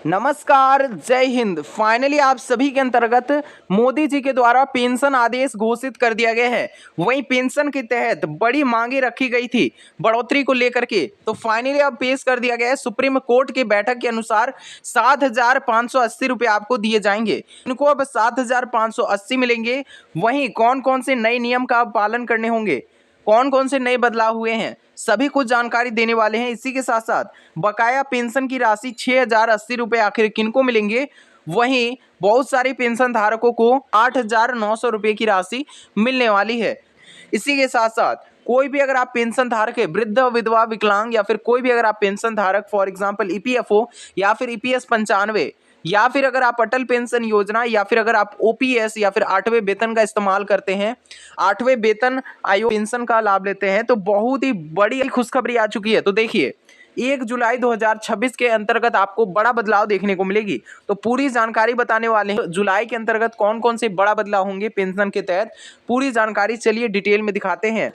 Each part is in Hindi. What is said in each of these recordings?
नमस्कार, जय हिंद। फाइनली आप सभी के अंतर्गत मोदी जी के द्वारा पेंशन आदेश घोषित कर दिया गया है। वहीं पेंशन के तहत बड़ी मांगे रखी गई थी बढ़ोतरी को लेकर के, तो फाइनली अब पेश कर दिया गया है। सुप्रीम कोर्ट की बैठक के अनुसार 7,580 रुपये आपको दिए जाएंगे। इनको अब 7,580 मिलेंगे। वहीं कौन कौन से नए नियम का पालन करने होंगे, कौन कौन से नए बदलाव हुए हैं, सभी कुछ जानकारी देने वाले हैं। इसी के साथ साथ बकाया पेंशन की राशि 6,080 रुपये आखिर किनको मिलेंगे। वहीं बहुत सारे पेंशन धारकों को 8,900 रुपये की राशि मिलने वाली है। इसी के साथ साथ कोई भी अगर आप पेंशन धारक है, वृद्ध, विधवा, विकलांग, या फिर कोई भी अगर आप पेंशन धारक, फॉर एग्जांपल ईपीएफओ या फिर ईपीएस 95, या फिर अगर आप अटल पेंशन योजना, या फिर अगर आप ओपीएस या फिर 8वें वेतन का इस्तेमाल करते हैं, 8वें वेतन आयोग पेंशन का लाभ लेते हैं, तो बहुत ही बड़ी खुशखबरी आ चुकी है। तो देखिए 1 जुलाई 2026 के अंतर्गत आपको बड़ा बदलाव देखने को मिलेगी। तो पूरी जानकारी बताने वाले हैं जुलाई के अंतर्गत कौन कौन से बड़ा बदलाव होंगे पेंशन के तहत। पूरी जानकारी चलिए डिटेल में दिखाते हैं।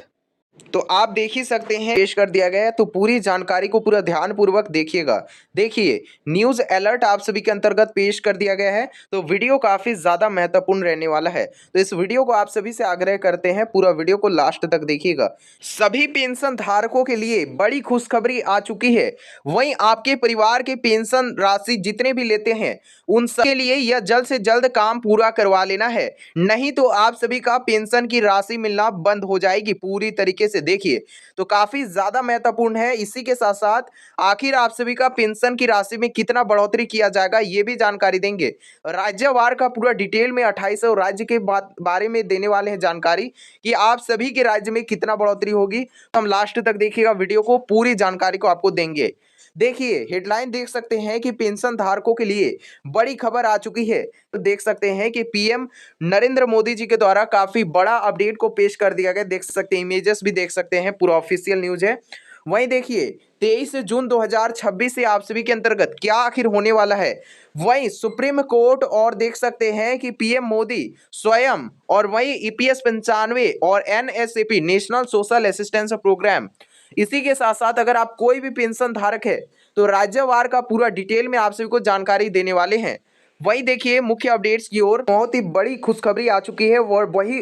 तो आप देख ही सकते हैं पेश कर दिया गया है, तो पूरी जानकारी को पूरा ध्यान पूर्वक देखिएगा। देखिए न्यूज़ अलर्ट आप सभी के अंतर्गत पेश कर दिया गया है, तो वीडियो काफ़ी ज़्यादा महत्वपूर्ण रहने वाला है। तो इस वीडियो को आप सभी से आग्रह करते हैं पूरा वीडियो को लास्ट तक देखिएगा। सभी पेंशन धारकों के लिए बड़ी खुशखबरी आ चुकी है। वहीं आपके परिवार के पेंशन राशि जितने भी लेते हैं उन सबके लिए यह जल्द से जल्द काम पूरा करवा लेना है, नहीं तो आप सभी का पेंशन की राशि मिलना बंद हो जाएगी पूरी तरीके से। देखिए तो काफी ज्यादा महत्वपूर्ण है। इसी के साथ साथ आखिर आप सभी का पेंशन की राशि में कितना बढ़ोतरी किया जाएगा ये भी जानकारी देंगे। राज्यवार का पूरा डिटेल में 28 राज्य के बारे में देने वाले हैं जानकारी कि आप सभी के राज्य में कितना बढ़ोतरी होगी। हम लास्ट तक देखिएगा वीडियो को, पूरी जानकारी को आपको देंगे। देखिए हेडलाइन देख सकते हैं कि पेंशन धारकों के लिए बड़ी खबर आ चुकी है। तो देख सकते हैं कि पीएम नरेंद्र मोदी जी के द्वारा काफी बड़ा अपडेट को पेश कर दिया गया। देख सकते हैं, इमेजेस भी देख सकते हैं, पूरा ऑफिशियल न्यूज है। वहीं देखिए 23 जून 2026 से आप सभी के अंतर्गत क्या आखिर होने वाला है। वहीं सुप्रीम कोर्ट और देख सकते हैं कि पीएम मोदी स्वयं, और वहीं ईपीएस 95 और NSAP national social assistance programme. इसी के साथ साथ अगर आप कोई भी पेंशन धारक है तो राज्यवार का पूरा डिटेल में आप सभी को जानकारी देने वाले हैं। वही देखिए मुख्य अपडेट्स की ओर बहुत ही बड़ी खुशखबरी आ चुकी है और वही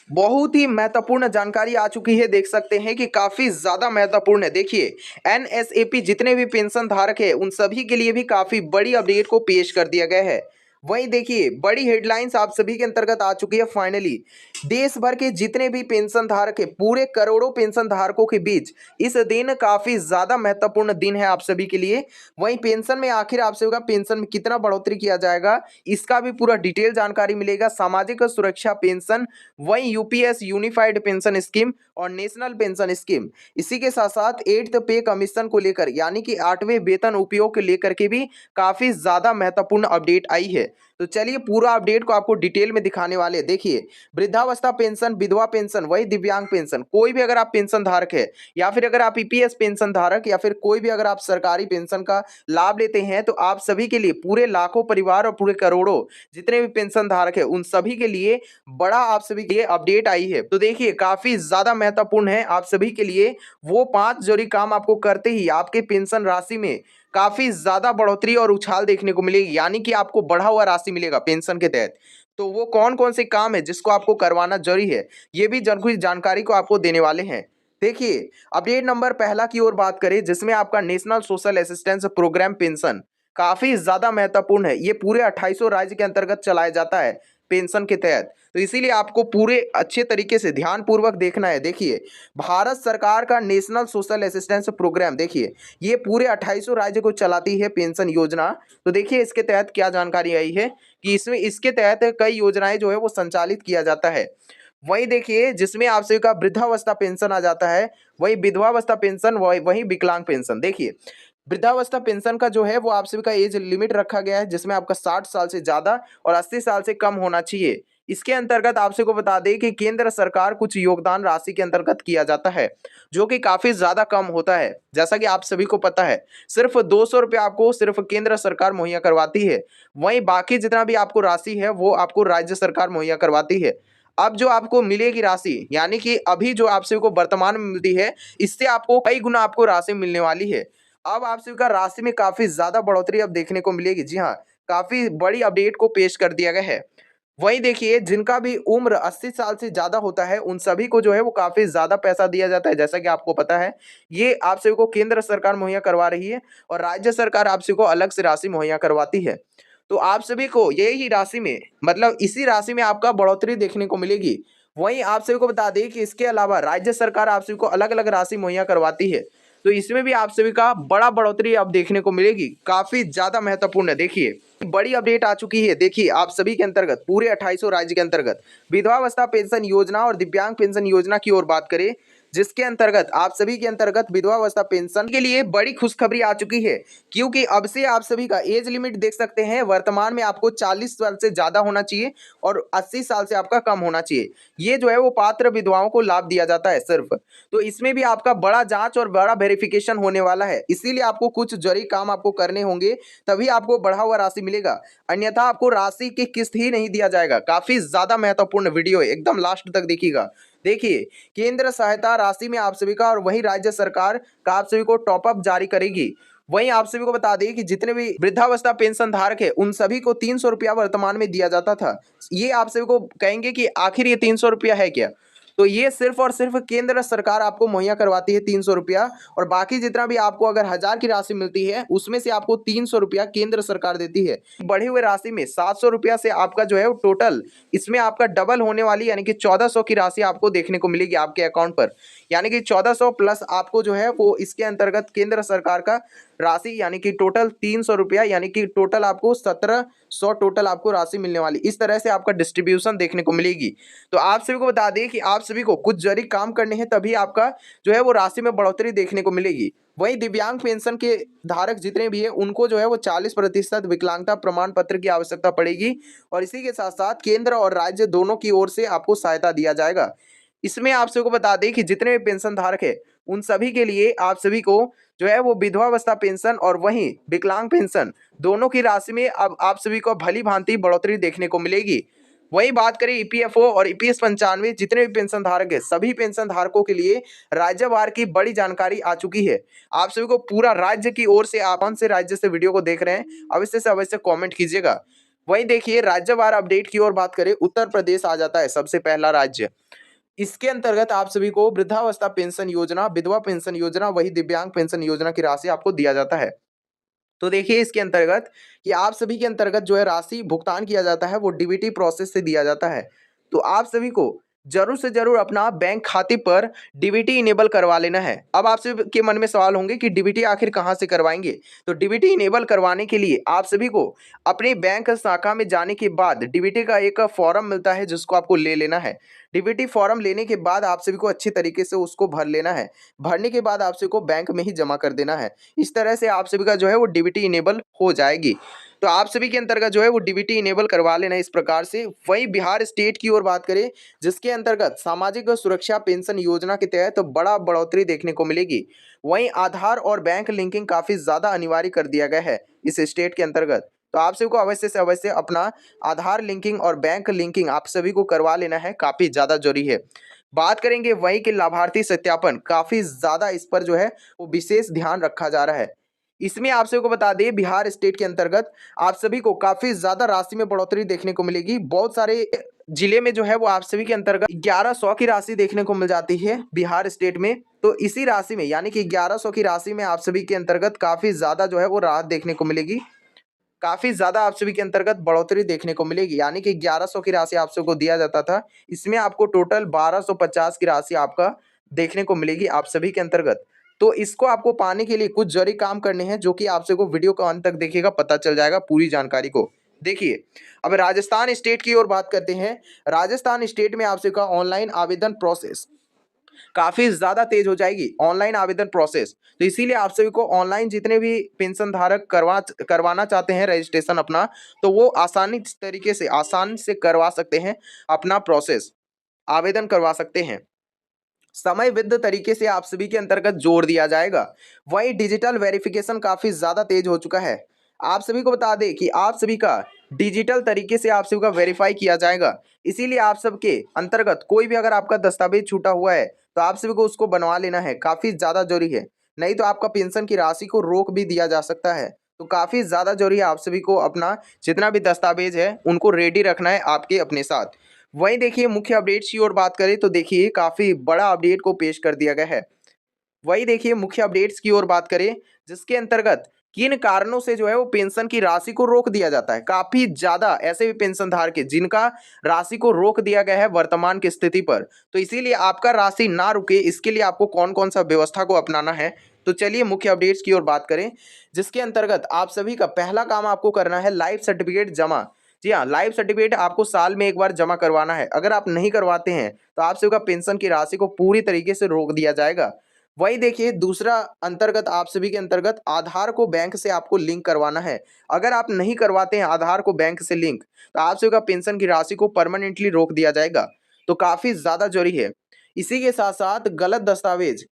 बहुत ही महत्वपूर्ण जानकारी आ चुकी है। देख सकते हैं कि काफी ज्यादा महत्वपूर्ण है। देखिए एनएसएपी जितने भी पेंशन धारक है उन सभी के लिए भी काफी बड़ी अपडेट को पेश कर दिया गया है। वहीं देखिए बड़ी हेडलाइंस आप सभी के अंतर्गत आ चुकी है। फाइनली देश भर के जितने भी पेंशन धारक है, पूरे करोड़ों पेंशन धारकों के बीच इस दिन काफी ज्यादा महत्वपूर्ण दिन है आप सभी के लिए। वहीं पेंशन में आखिर आप सभी का पेंशन में कितना बढ़ोतरी किया जाएगा इसका भी पूरा डिटेल जानकारी मिलेगा। सामाजिक सुरक्षा पेंशन, वहीं यूपीएस यूनिफाइड पेंशन स्कीम और नेशनल पेंशन स्कीम, इसी के साथ साथ 8th पे कमीशन को लेकर यानी कि 8वें वेतन उपयोग को लेकर के भी काफी ज्यादा महत्वपूर्ण अपडेट आई है। तो चलिए पूरा अपडेट को आपको डिटेल में दिखाने वाले हैं। देखिए वृद्धावस्था पेंशन, विधवा पेंशन, वही दिव्यांग पेंशन, कोई भी अगर आप पेंशन धारक है या फिर अगर आप ईपीएस पेंशन धारक या फिर कोई भी अगर आप सरकारी पेंशन का लाभ लेते हैं, तो आप सभी के लिए, पूरे लाखों परिवार और पूरे करोड़ों जितने भी पेंशन धारक है उन सभी के लिए बड़ा आप सभी के लिए अपडेट आई है। तो देखिए काफी ज्यादा महत्वपूर्ण है आप सभी के लिए। वो 5 जरूरी काम आपको करते ही आपके पेंशन राशि में काफी ज्यादा बढ़ोतरी और उछाल देखने को मिलेगी, यानी कि आपको बढ़ा हुआ राशि मिलेगा पेंशन के तहत। तो वो कौन कौन से काम है जिसको आपको करवाना जरूरी है, ये भी कुछ जानकारी को आपको देने वाले हैं। देखिए अपडेट नंबर पहला की ओर बात करें, जिसमें आपका national social assistance programme pension काफी ज्यादा महत्वपूर्ण है। ये पूरे 28 राज्य के अंतर्गत चलाया जाता है पेंशन के तहत, तो इसीलिए आपको पूरे अच्छे तरीके से ध्यान पूर्वक देखना है। देखिए भारत सरकार का नेशनल सोशल असिस्टेंस प्रोग्राम, देखिए ये पूरे 28 राज्य को चलाती है पेंशन योजना। तो देखिए इसके तहत क्या जानकारी आई है कि इसमें इसके तहत कई योजनाएं जो है वो संचालित किया जाता है। वही देखिए जिसमें आप सभी का वृद्धावस्था पेंशन आ जाता है, वही विधवावस्था पेंशन, वही विकलांग पेंशन। देखिए वृद्धावस्था पेंशन का जो है वो आप सभी का एज लिमिट रखा गया है, जिसमें आपका 60 साल से ज्यादा और 80 साल से कम होना चाहिए। इसके अंतर्गत आप सबको बता दें कि केंद्र सरकार कुछ योगदान राशि के अंतर्गत किया जाता है, जो कि काफी ज्यादा कम होता है। जैसा कि आप सभी को पता है सिर्फ 200 रुपये आपको सिर्फ केंद्र सरकार मुहैया करवाती है। वहीं बाकी जितना भी आपको राशि है वो आपको राज्य सरकार मुहैया करवाती है। अब जो आपको मिलेगी राशि, यानी कि अभी जो आप सभी को वर्तमान में मिलती है, इससे आपको कई गुना आपको राशि मिलने वाली है। अब आप सभी का राशि में काफी ज्यादा बढ़ोतरी अब देखने को मिलेगी। जी हाँ, काफी बड़ी अपडेट को पेश कर दिया गया है। वहीं देखिए, जिनका भी उम्र 80 साल से ज्यादा होता है उन सभी को जो है वो काफी ज्यादा पैसा दिया जाता है। जैसा कि आपको पता है, ये आप सभी को केंद्र सरकार मुहैया करवा रही है और राज्य सरकार आप सभी को अलग से राशि मुहैया करवाती है। तो आप सभी को यही राशि में, मतलब इसी राशि में आपका बढ़ोतरी देखने को मिलेगी। वहीं आप सभी को बता दें कि इसके अलावा राज्य सरकार आप सभी को अलग अलग राशि मुहैया करवाती है, तो इसमें भी आप सभी का बड़ा बढ़ोतरी अब देखने को मिलेगी, काफी ज्यादा महत्वपूर्ण है। देखिए, बड़ी अपडेट आ चुकी है। देखिए, आप सभी के अंतर्गत पूरे 28 राज्य के अंतर्गत विधवावस्था पेंशन योजना और दिव्यांग पेंशन योजना की ओर बात करें, जिसके अंतर्गत आप सभी के अंतर्गत विधवावस्था पेंशन के लिए बड़ी खुशखबरी आ चुकी है, क्योंकि अब से आप सभी का एज लिमिट देख सकते हैं। वर्तमान में आपको 40 साल से ज्यादा होना चाहिए और 80 साल से आपका कम होना चाहिए। ये जो है वो पात्र विधवाओं को लाभ दिया जाता है सिर्फ। तो इसमें भी आपका बड़ा जांच और बड़ा वेरिफिकेशन होने वाला है, इसीलिए आपको कुछ जरूरी काम आपको करने होंगे, तभी आपको बढ़ा हुआ राशि मिलेगा, अन्यथा आपको राशि की किस्त ही नहीं दिया जाएगा। काफी ज्यादा महत्वपूर्ण वीडियो है, एकदम लास्ट तक देखिएगा। देखिए, केंद्र सहायता राशि में आप सभी का और वही राज्य सरकार का आप सभी को टॉपअप जारी करेगी। वहीं आप सभी को बता दें कि जितने भी वृद्धावस्था पेंशन धारक है उन सभी को 300 रुपया वर्तमान में दिया जाता था। ये आप सभी को कहेंगे कि आखिर ये 300 रुपया है क्या, तो ये सिर्फ और सिर्फ केंद्र सरकार आपको मुहैया करवाती है 300 रुपया, और बाकी जितना भी आपको अगर 1000 की राशि मिलती है उसमें से आपको 300 रुपया केंद्र सरकार देती है। बढ़ी हुई राशि में 700 रुपया से आपका जो है वो टोटल इसमें आपका डबल होने वाली, यानी कि 1400 की राशि आपको देखने को मिलेगी आपके अकाउंट पर। यानी कि 1400 प्लस आपको जो है वो इसके अंतर्गत केंद्र सरकार का राशि, यानी कि टोटल 300 रुपया, यानी कि टोटल आपको 1700 टोटल आपको राशि मिलने वाली। इस तरह से आपका डिस्ट्रीब्यूशन देखने को मिलेगी। तो आप सभी को बता दें कि आप सभी को कुछ जरूरी काम करने हैं, तभी आपका जो है वो राशि में बढ़ोतरी देखने को मिलेगी। वहीं दिव्यांग पेंशन के धारक जितने भी है उनको जो है वो 40% विकलांगता प्रमाण पत्र की आवश्यकता पड़ेगी, और इसी के साथ साथ केंद्र और राज्य दोनों की ओर से आपको सहायता दिया जाएगा। इसमें आप सभी को बता दें कि जितने भी पेंशन धारक है उन सभी के लिए आप सभी को जो है वो विधवावस्था पेंशन और वहीं विकलांग पेंशन दोनों की राशि में अब आप सभी को भली भांति बढ़ोतरी देखने को मिलेगी। वही बात करें ईपीएफओ और ईपीएस 95, जितने भी पेंशन धारक है सभी पेंशन धारकों के लिए राज्यवार की बड़ी जानकारी आ चुकी है। आप सभी को पूरा राज्य की ओर से, आप कौन से राज्य से वीडियो को देख रहे हैं अवश्य से अवश्य कमेंट कीजिएगा। वही देखिए, राज्यवार अपडेट की ओर बात करें, उत्तर प्रदेश आ जाता है सबसे पहला राज्य। इसके अंतर्गत आप सभी को वृद्धावस्था पेंशन योजना, विधवा पेंशन योजना, वही दिव्यांग पेंशन योजना की राशि आपको दिया जाता है। तो देखिए, इसके अंतर्गत कि आप सभी के अंतर्गत जो है राशि भुगतान किया जाता है वो डीबीटी प्रोसेस से दिया जाता है। तो आप सभी को जरूर से जरूर अपना बैंक खाते पर डीबीटी इनेबल करवा लेना है। अब आप सभी के मन में सवाल होंगे कि डीबीटी आखिर कहां से करवाएंगे, तो डीबीटी इनेबल करवाने के लिए आप सभी को अपने बैंक शाखा में जाने के बाद डीबीटी का एक फॉर्म मिलता है जिसको आपको ले लेना है। डीबीटी फॉर्म लेने के बाद आप सभी को अच्छी तरीके से उसको भर लेना है। भरने के बाद आप सभी को बैंक में ही जमा कर देना है। इस तरह से आप सभी का जो है वो डीबीटी इनेबल हो जाएगी। तो आप सभी के अंतर्गत जो है वो डीबीटी इनेबल करवा लेना इस प्रकार से। वही बिहार स्टेट की ओर बात करें, जिसके अंतर्गत सामाजिक सुरक्षा पेंशन योजना के तहत तो बड़ा बढ़ोतरी देखने को मिलेगी। वहीं आधार और बैंक लिंकिंग काफी ज्यादा अनिवार्य कर दिया गया है इस स्टेट के अंतर्गत। तो आप सभी को अवश्य से अवश्य अपना आधार लिंकिंग और बैंक लिंकिंग आप सभी को करवा लेना है, काफी ज्यादा जरूरी है। बात करेंगे वही के लाभार्थी सत्यापन, काफी ज्यादा इस पर जो है वो विशेष ध्यान रखा जा रहा है। इसमें आप सभी को बता दें, बिहार स्टेट के अंतर्गत आप सभी को काफी ज्यादा राशि में बढ़ोतरी देखने को मिलेगी। बहुत सारे जिले में जो है वो आप सभी के अंतर्गत 1100 की राशि देखने को मिल जाती है बिहार स्टेट में। तो इसी राशि में, यानी कि 1100 की राशि में आप सभी के अंतर्गत काफी ज्यादा जो है वो राहत देखने को मिलेगी, काफी ज्यादा आप सभी के अंतर्गत बढ़ोतरी देखने को मिलेगी। यानी कि 1100 की राशि आप सबको दिया जाता था, इसमें आपको टोटल 1250 की राशि आपका देखने को मिलेगी आप सभी के अंतर्गत। तो इसको आपको पाने के लिए कुछ जरूरी काम करने हैं, जो कि आप सबको वीडियो का अंत तक देखिएगा, पता चल जाएगा पूरी जानकारी को। देखिए, अब राजस्थान स्टेट की ओर बात करते हैं। राजस्थान स्टेट में आप सबका ऑनलाइन आवेदन प्रोसेस काफी ज्यादा तेज हो जाएगी, ऑनलाइन आवेदन प्रोसेस। तो इसीलिए आप सभी को ऑनलाइन जितने भी पेंशन धारक करवाना चाहते हैं रजिस्ट्रेशन अपना, तो वो आसानी तरीके से आसान से करवा सकते हैं, अपना प्रोसेस आवेदन करवा सकते हैं। समयबद्ध तरीके से आप सभी के अंतर्गत जोड़ दिया जाएगा। वही डिजिटल वेरिफिकेशन काफी ज्यादा तेज हो चुका है। आप सभी को बता दें कि आप सभी का डिजिटल तरीके से आप सभी का वेरीफाई किया जाएगा। इसीलिए आप सबके अंतर्गत कोई भी अगर आपका दस्तावेज छूटा हुआ है तो आप सभी को उसको बनवा लेना है, काफी ज्यादा जरूरी है। नहीं तो आपका पेंशन की राशि को रोक भी दिया जा सकता है। तो काफ़ी ज़्यादा जरूरी है आप सभी को अपना जितना भी दस्तावेज है उनको रेडी रखना है आपके अपने साथ। वहीं देखिए मुख्य अपडेट्स की ओर बात करें तो देखिए काफ़ी बड़ा अपडेट को पेश कर दिया गया है। वही देखिए मुख्य अपडेट्स की ओर बात करें जिसके अंतर्गत किन कारणों से जो है वो पेंशन की राशि को रोक दिया जाता है। काफी ज्यादा ऐसे भी पेंशन धारक है जिनका राशि को रोक दिया गया है वर्तमान की स्थिति पर। तो इसीलिए आपका राशि ना रुके इसके लिए आपको कौन कौन सा व्यवस्था को अपनाना है, तो चलिए मुख्य अपडेट्स की ओर बात करें जिसके अंतर्गत आप सभी का पहला काम आपको करना है लाइफ सर्टिफिकेट जमा। जी हाँ, लाइफ सर्टिफिकेट आपको साल में एक बार जमा करवाना है। अगर आप नहीं करवाते हैं तो आप सभी का पेंशन की राशि को पूरी तरीके से रोक दिया जाएगा। वही देखिए दूसरा अंतर्गत आप सभी के अंतर्गत आधार को बैंक से आपको लिंक करवाना है। अगर आप नहीं करवाते हैं आधार को बैंक से लिंक तो आप सभी का पेंशन की राशि को परमानेंटली रोक दिया जाएगा। तो काफी ज्यादा जरूरी है। इसी के साथ साथ गलत दस्तावेज,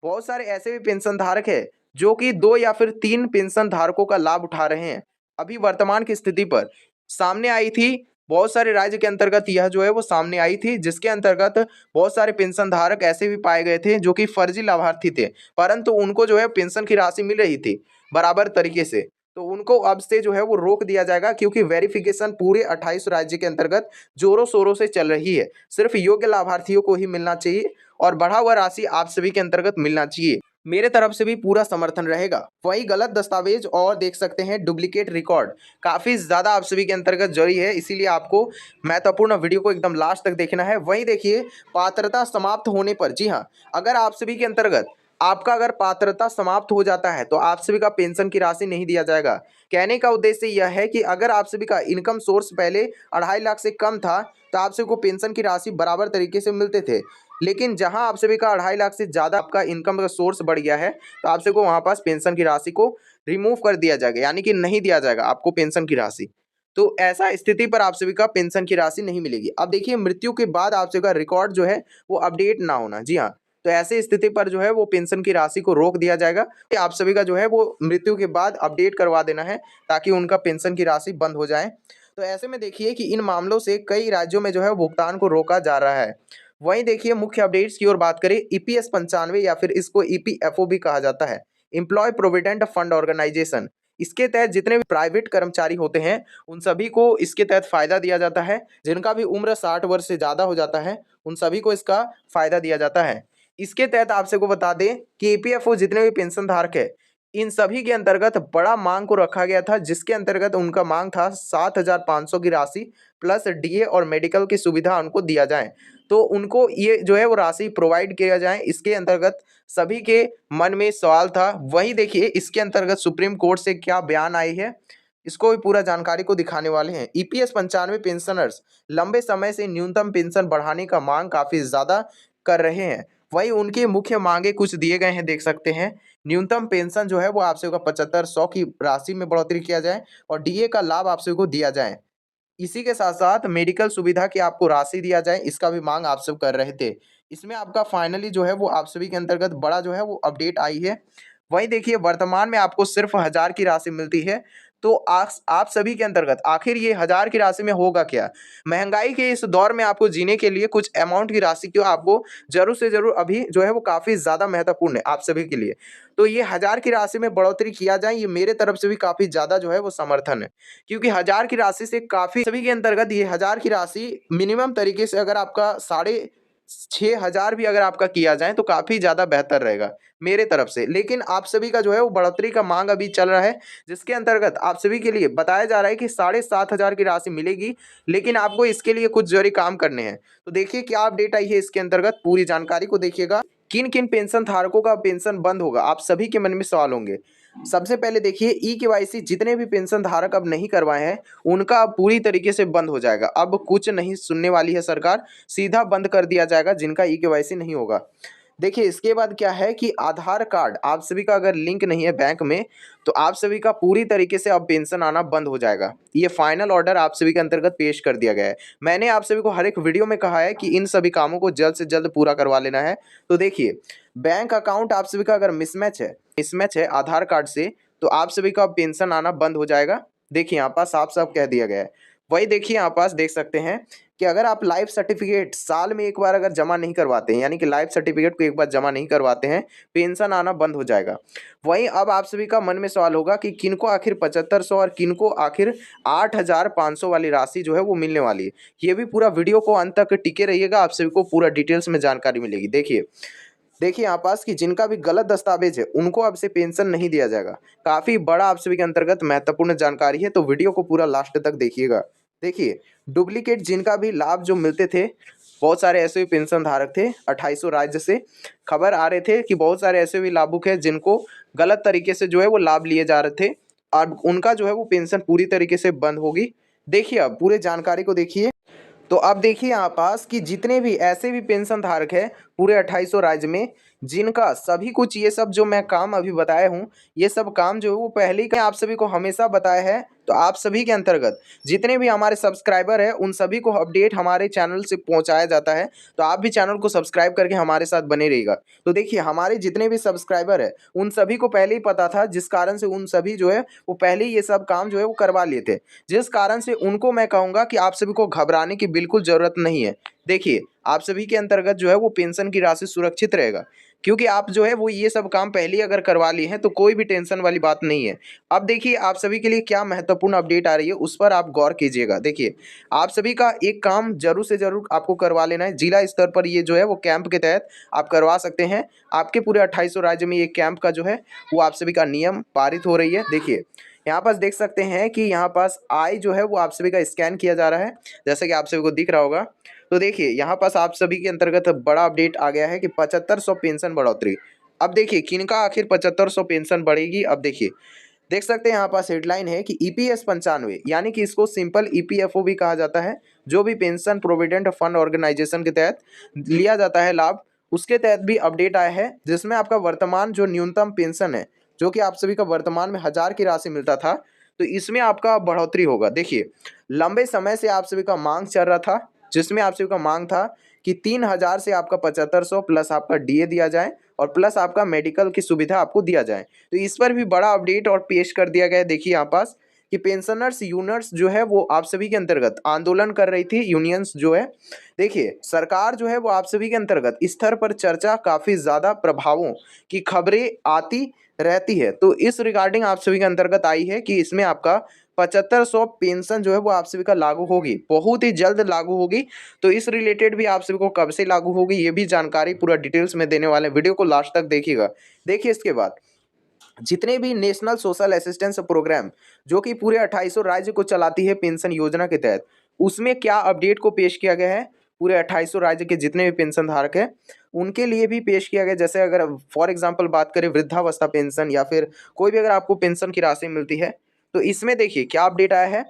बहुत सारे ऐसे भी पेंशन धारक है जो कि 2 या फिर 3 पेंशन धारकों का लाभ उठा रहे हैं। अभी वर्तमान की स्थिति पर सामने आई थी, बहुत सारे राज्य के अंतर्गत यह जो है वो सामने आई थी जिसके अंतर्गत बहुत सारे पेंशन धारक ऐसे भी पाए गए थे जो कि फर्जी लाभार्थी थे, परंतु उनको जो है पेंशन की राशि मिल रही थी बराबर तरीके से। तो उनको अब से जो है वो रोक दिया जाएगा क्योंकि वेरिफिकेशन पूरे 28 राज्य के अंतर्गत जोरों शोरों से चल रही है। सिर्फ योग्य लाभार्थियों को ही मिलना चाहिए और बढ़ा हुआ राशि आप सभी के अंतर्गत मिलना चाहिए। मेरे तरफ से भी पूरा समर्थन रहेगा। वही गलत दस्तावेज और देख सकते हैं डुप्लीकेट रिकॉर्ड काफी ज्यादा आप सभी के अंतर्गत जरूरी है, इसीलिए आपको महत्वपूर्ण वीडियो को एकदम लास्ट तक देखना है। वही देखिए पात्रता समाप्त होने पर, जी हाँ, अगर आप सभी के अंतर्गत आपका अगर पात्रता समाप्त हो जाता है तो आप सभी का पेंशन की राशि नहीं दिया जाएगा। कहने का उद्देश्य यह है कि अगर आप सभी का इनकम सोर्स पहले 2.5 लाख से कम था तो आप सभी को पेंशन की राशि बराबर तरीके से मिलते थे, लेकिन जहां आप सभी का 2.5 लाख से ज़्यादा आपका इनकम का सोर्स बढ़ गया है तो आप सभी को वहां पास पेंशन की राशि को रिमूव कर दिया जाएगा, यानी कि नहीं दिया जाएगा आपको पेंशन की राशि। तो ऐसा स्थिति पर आप सभी का पेंशन की राशि नहीं मिलेगी। अब देखिए मृत्यु के बाद आप सभी का रिकॉर्ड जो है वो अपडेट ना होना, जी हाँ, तो ऐसे स्थिति पर जो है वो पेंशन की राशि को रोक दिया जाएगा। कि आप सभी का जो है वो मृत्यु के बाद अपडेट करवा देना है ताकि उनका पेंशन की राशि बंद हो जाए। तो ऐसे में देखिए कि इन मामलों से कई राज्यों में जो है भुगतान को रोका जा रहा है। वहीं देखिए मुख्य अपडेट्स की ओर बात करें ईपीएस 95 या फिर इसको ईपीएफओ भी कहा जाता है, एम्प्लॉय प्रोविडेंट फंड ऑर्गेनाइजेशन। इसके तहत जितने भी प्राइवेट कर्मचारी होते हैं उन सभी को इसके तहत फायदा दिया जाता है। जिनका भी उम्र 60 वर्ष से ज्यादा हो जाता है उन सभी को इसका फायदा दिया जाता है। इसके तहत आप सबको बता दें कि ईपीएफओ जितने भी पेंशन धारक है इन सभी के अंतर्गत बड़ा मांग को रखा गया था, जिसके अंतर्गत उनका मांग था 7,500 की राशि प्लस डीए और मेडिकल की सुविधा उनको दिया जाए। तो उनको ये जो है वो राशि प्रोवाइड किया जाए, इसके अंतर्गत सभी के मन में सवाल था। वही देखिए इसके अंतर्गत सुप्रीम कोर्ट से क्या बयान आई है, इसको भी पूरा जानकारी को दिखाने वाले हैं। ईपीएस 95 पेंशनर्स लंबे समय से न्यूनतम पेंशन बढ़ाने का मांग काफी ज्यादा कर रहे हैं। वही उनकी मुख्य मांगे कुछ दिए गए हैं, देख सकते हैं। न्यूनतम पेंशन जो है वो आप सभी का 7500 की राशि में बढ़ोतरी किया जाए और डीए का लाभ आप सभी को दिया जाए। इसी के साथ साथ मेडिकल सुविधा की आपको राशि दिया जाए, इसका भी मांग आप सब कर रहे थे। इसमें आपका फाइनली जो है वो आप सभी के अंतर्गत बड़ा जो है वो अपडेट आई है। वही देखिए वर्तमान में आपको सिर्फ 1000 की राशि मिलती है। तो आप सभी के अंतर्गत आखिर ये 1000 की राशि में होगा क्या? महंगाई के इस दौर में आपको जीने के लिए कुछ अमाउंट की राशि क्यों आपको जरूर से जरूर अभी जो है वो काफी ज्यादा महत्वपूर्ण है आप सभी के लिए। तो ये 1000 की राशि में बढ़ोतरी किया जाए, ये मेरे तरफ से भी काफी ज्यादा जो है वो समर्थन है। क्योंकि 1000 की राशि से काफी सभी के अंतर्गत ये 1000 की राशि मिनिमम तरीके से अगर आपका 6,500 भी अगर आपका किया जाए तो काफी ज्यादा बेहतर रहेगा मेरे तरफ से। लेकिन आप सभी का जो है वो बढ़ोतरी का मांग अभी चल रहा है, जिसके अंतर्गत आप सभी के लिए बताया जा रहा है कि 7,500 की राशि मिलेगी, लेकिन आपको इसके लिए कुछ जरूरी काम करने हैं। तो देखिए क्या अपडेट आई है इसके अंतर्गत, पूरी जानकारी को देखिएगा। किन किन पेंशन धारकों का पेंशन बंद होगा, आप सभी के मन में सवाल होंगे। सबसे पहले देखिए ई-केवाईसी जितने भी पेंशन धारक अब नहीं करवाए हैं उनका अब पूरी तरीके से बंद हो जाएगा। अब कुछ नहीं सुनने वाली है सरकार, सीधा बंद कर दिया जाएगा जिनका ई-केवाईसी नहीं होगा। देखिए इसके बाद क्या है कि आधार कार्ड आप सभी का अगर लिंक नहीं है बैंक में तो आप सभी का पूरी तरीके से अब पेंशन आना बंद हो जाएगा। ये फाइनल ऑर्डर आप सभी के अंतर्गत पेश कर दिया गया है। मैंने आप सभी को हर एक वीडियो में कहा है कि इन सभी कामों को जल्द से जल्द पूरा करवा लेना है। तो देखिए बैंक अकाउंट आप सभी का अगर मिसमैच है आधार कार्ड से तो आप सभी का पेंशन आना बंद हो जाएगा। देखिए यहाँ पास साफ साफ कह दिया गया है। वही देखिए यहाँ पास देख सकते हैं कि अगर आप लाइफ सर्टिफिकेट साल में एक बार अगर जमा नहीं करवाते हैं, यानी कि लाइफ सर्टिफिकेट को एक बार जमा नहीं करवाते हैं, पेंशन आना बंद हो जाएगा। वहीं अब आप सभी का मन में सवाल होगा कि किनको आखिर 7500 और किनको आखिर 8500 वाली राशि जो है वो मिलने वाली है। ये भी पूरा वीडियो को अंत तक टिके रहिएगा, आप सभी को पूरा डिटेल्स में जानकारी मिलेगी। देखिए यहाँ पास कि जिनका भी गलत दस्तावेज है उनको अब से पेंशन नहीं दिया जाएगा। काफी बड़ा आप सभी के अंतर्गत महत्वपूर्ण जानकारी है, तो वीडियो को पूरा लास्ट तक देखिएगा। देखिए, डुप्लीकेट जिनका भी लाभ जो मिलते थे, बहुत सारे ऐसे भी पेंशन धारक थे 2800 राज्य से खबर आ रहे थे कि बहुत सारे ऐसे भी लाभुक है जिनको गलत तरीके से जो है वो लाभ लिए जा रहे थे और उनका जो है वो पेंशन पूरी तरीके से बंद होगी। देखिए अब पूरे जानकारी को देखिए। तो अब देखिए यहाँ पास कि जितने भी ऐसे भी पेंशन धारक है पूरे 2800 राज्य में, जिनका सभी कुछ ये सब जो मैं काम अभी बताया हूँ, ये सब काम जो है वो पहले ही आप सभी को हमेशा बताया है। तो आप सभी के अंतर्गत जितने भी हमारे सब्सक्राइबर है उन सभी को अपडेट हमारे चैनल से पहुंचाया जाता है। तो आप भी चैनल को सब्सक्राइब करके हमारे साथ बने रहिएगा। तो देखिए हमारे जितने भी सब्सक्राइबर है उन सभी को पहले ही पता था, जिस कारण से उन सभी जो है वो पहले ही ये सब काम जो है वो करवा लिए थे, जिस कारण से उनको मैं कहूँगा कि आप सभी को घबराने की बिल्कुल ज़रूरत नहीं है। देखिए आप सभी के अंतर्गत जो है वो पेंशन की राशि सुरक्षित रहेगा, क्योंकि आप जो है वो ये सब काम पहले ही अगर करवा लिए हैं तो कोई भी टेंशन वाली बात नहीं है। अब देखिए आप सभी के लिए क्या महत्वपूर्ण अपडेट आ रही है उस पर आप गौर कीजिएगा। देखिए आप सभी का एक काम जरूर से जरूर आपको करवा लेना है, जिला स्तर पर ये जो है वो कैंप के तहत आप करवा सकते हैं। आपके पूरे 2800 राज्य में ये कैंप का जो है वो आप सभी का नियम पारित हो रही है। देखिए यहाँ पास देख सकते हैं कि यहाँ पास आई जो है वो आप सभी का स्कैन किया जा रहा है, जैसे कि आप सभी को दिख रहा होगा। तो देखिए यहाँ पास आप सभी के अंतर्गत बड़ा अपडेट आ गया है कि 7500 पेंशन बढ़ोतरी। अब देखिए किनका आखिर 7500 पेंशन बढ़ेगी। अब देखिए देख सकते हैं यहाँ पास हेडलाइन है कि ईपीएस 95, यानी कि इसको सिंपल ईपीएफओ भी कहा जाता है, जो भी पेंशन प्रोविडेंट फंड ऑर्गेनाइजेशन के तहत लिया जाता है लाभ, उसके तहत भी अपडेट आया है, जिसमें आपका वर्तमान जो न्यूनतम पेंशन है, जो कि आप सभी का वर्तमान में 1000 की राशि मिलता था, तो इसमें आपका बढ़ोतरी होगा। देखिए लंबे समय से आप सभी का मांग चल रहा था, जिसमें आप सभी का मांग था कि 3000 से आपका 7500 प्लस आपका डीए दिया जाए और प्लस आपका मेडिकल की सुविधा आपको दिया जाए। तो इस पर भी बड़ा अपडेट और पेश कर दिया गया है। देखिए यहाँ पास कि पेंशनर्स यूनियंस जो है वो आप सभी के अंतर्गत आंदोलन कर रही थी, यूनियंस जो है। देखिए सरकार जो है वो आप सभी के अंतर्गत स्तर पर चर्चा, काफ़ी ज़्यादा प्रभावों की खबरें आती रहती है। तो इस रिगार्डिंग आप सभी के अंतर्गत आई है कि इसमें आपका 7500 पेंशन जो है वो आप सभी का लागू होगी, बहुत ही जल्द लागू होगी। तो इस रिलेटेड भी आप सभी को कब से लागू होगी ये भी जानकारी पूरा डिटेल्स में देने वाले हैं, वीडियो को लास्ट तक देखिएगा। देखिए इसके बाद जितने भी नेशनल सोशल असिस्टेंस प्रोग्राम जो कि पूरे 2800 राज्य को चलाती है पेंशन योजना के तहत, उसमें क्या अपडेट को पेश किया गया है पूरे 2800 राज्य के जितने भी पेंशन धारक हैं उनके लिए भी पेश किया गया। जैसे अगर फॉर एग्जांपल बात करें वृद्धावस्था पेंशन या फिर कोई भी अगर आपको पेंशन की राशि मिलती है, तो इसमें देखिए क्या अपडेट आया है।